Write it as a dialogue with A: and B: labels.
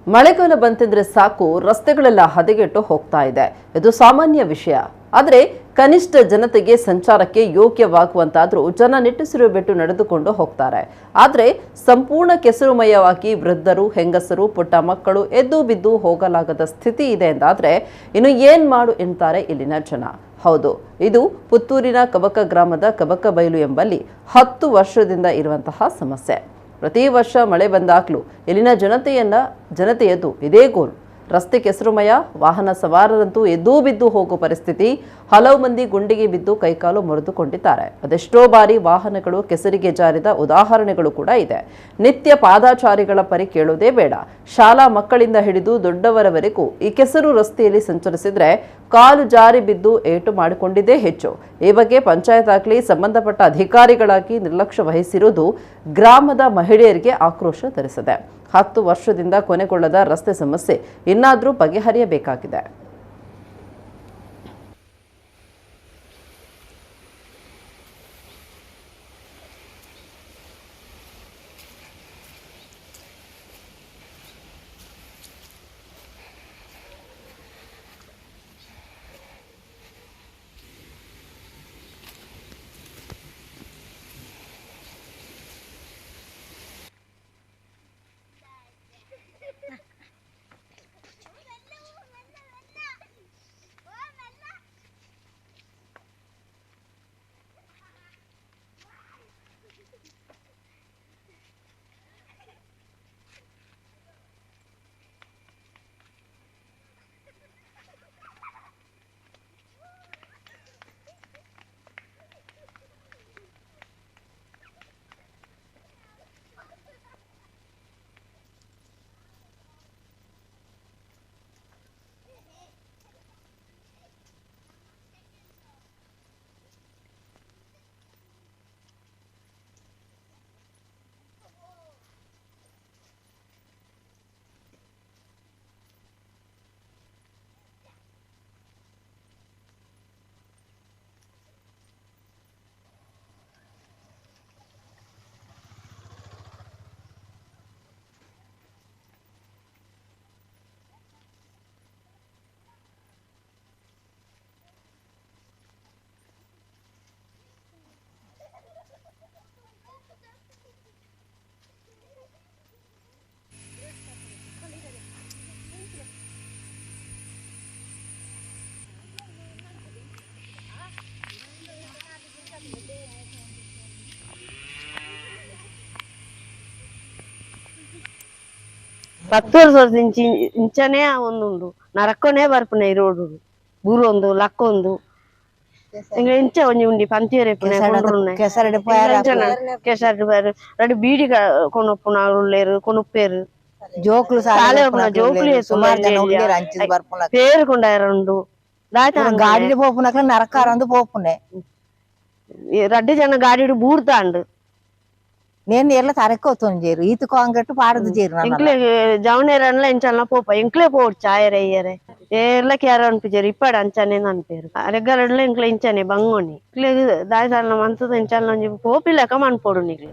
A: ಮಳೆಗಾಲ ಬಂತೆಂದ್ರೆ ಸಾಕು ರಸ್ತೆಗಳೆಲ್ಲ ಹದಗೆಟ್ಟು ಹೋಗ್ತಾ ಇದೆ. ಇದು ಸಾಮಾನ್ಯ ವಿಷಯ. ಆದರೆ ಕನಿಷ್ಠ ಜನತೆಗೆ ಸಂಚಾರಕ್ಕೆ ಯೋಗ್ಯವಾಗುವಂತಾದ್ರೂ ಜನ ನಿಟ್ಟುಸಿರು ಬಿಟ್ಟು ನಡೆದುಕೊಂಡು ಹೋಗ್ತಾರೆ. ಆದರೆ ಸಂಪೂರ್ಣ ಕೆಸರುಮಯವಾಗಿ ವೃದ್ಧರು, ಹೆಂಗಸರು, ಪುಟ್ಟ ಮಕ್ಕಳು ಎದ್ದು ಬಿದ್ದು ಹೋಗಲಾಗದ ಸ್ಥಿತಿ ಇದೆ ಎಂದಾದ್ರೆ ಇನ್ನು ಏನ್ ಮಾಡು ಎಂತಾರೆ ಇಲ್ಲಿನ ಜನ. ಹೌದು, ಇದು ಪುತ್ತೂರಿನ ಕಬಕ ಗ್ರಾಮದ ಕಬಕ ಬೈಲು ಎಂಬಲ್ಲಿ 10 ವರ್ಷದಿಂದ ಇರುವಂತಹ ಸಮಸ್ಯೆ. ಪ್ರತಿ ವರ್ಷ ಮಳೆ ಬಂದಾಗಲೂ ಇಲ್ಲಿನ ಜನತೆಯದು ಇದೇ ಗೋಲು. ರಸ್ತೆ ಕೆಸರುಮಯ, ವಾಹನ ಸವಾರರಂತೂ ಎದ್ದು ಬಿದ್ದು ಹೋಗೋ ಪರಿಸ್ಥಿತಿ. ಹಲವು ಮಂದಿ ಗುಂಡಿಗೆ ಬಿದ್ದು ಕೈಕಾಲು ಮುರಿದುಕೊಂಡಿದ್ದಾರೆ. ಅದೆಷ್ಟೋ ಬಾರಿ ವಾಹನಗಳು ಕೆಸರಿಗೆ ಜಾರಿದ ಉದಾಹರಣೆಗಳು ಕೂಡ ಇದೆ. ನಿತ್ಯ ಪಾದಾಚಾರಿಗಳ ಪರಿ ಕೇಳೋದೇ ಬೇಡ. ಶಾಲಾ ಮಕ್ಕಳಿಂದ ಹಿಡಿದು ದೊಡ್ಡವರವರೆಗೂ ಈ ಕೆಸರು ರಸ್ತೆಯಲ್ಲಿ ಸಂಚರಿಸಿದ್ರೆ ಕಾಲು ಜಾರಿ ಬಿದ್ದು ಏಟು ಮಾಡಿಕೊಂಡಿದ್ದೇ ಹೆಚ್ಚು. ಈ ಬಗ್ಗೆ ಪಂಚಾಯತ್ ಆಗಲಿ ಸಂಬಂಧಪಟ್ಟ ಅಧಿಕಾರಿಗಳಾಗಿ ನಿರ್ಲಕ್ಷ್ಯ ವಹಿಸಿರುವುದು ಗ್ರಾಮದ ಮಹಿಳೆಯರಿಗೆ ಆಕ್ರೋಶ ತರಿಸಿದೆ. 10 ವರ್ಷದಿಂದ ಕೊನೆಗೊಳ್ಳದ ರಸ್ತೆ ಸಮಸ್ಯೆ ಇನ್ನಾದರೂ ಬಗೆಹರಿಯಬೇಕಾಗಿದೆ.
B: ಪತ್ತೂರು ವರ್ಷ ಇಂಚನೇ ಒಂದುಂಡು ನರಕೊನೇ ಬರ್ಪುನೆ ರೋಡು ಬೂರೊಂದು ಲಕ್ಕೊಂದು ಇಂಚ ಒಂಜಿ ಉಂಡಿ ಪಂತಿಯರೆ ಕೆಸರಡು ರಡು ಬೀಡಿ ಕೊನೊಪ್ಪುನ ಉಳ್ಳೇರು ಕೊನುಪ್ಪೇರು
C: ಜೋಕ್ಲು
B: ಜೋಕ್ಲು ಪೇರು ಕೊಂಡಾಯರುಂಡು
C: ಗಾಡಿ ಪೋಪುನಕ್ಲ ನರಕಾರಂದು ಪೋಪುನೆ
B: ರಡ್ಡು ಜನ ಗಾಡಿ ಬೂರ್ತಾಂಡು
C: నేను ఎట్లా తరక్కొచ్చేరు ఈతకు అంగట్టు పారదు చేరు
B: ఇంక్లే జవనేరన్ల ఇంచల్న పోప ఇంక్లే పోవచ్చు ఆయరయ్యరే ఏళ్ళకి యారు అనిపించారు ఇప్పాడు అంచనే అనిపారు అరెగ్గరడ్లో ఇంట్లో ఇంచనే బంగోని ఇంక్లే దాని మంతది ఇంచల్న పోపిలేక మనపోడు నీకు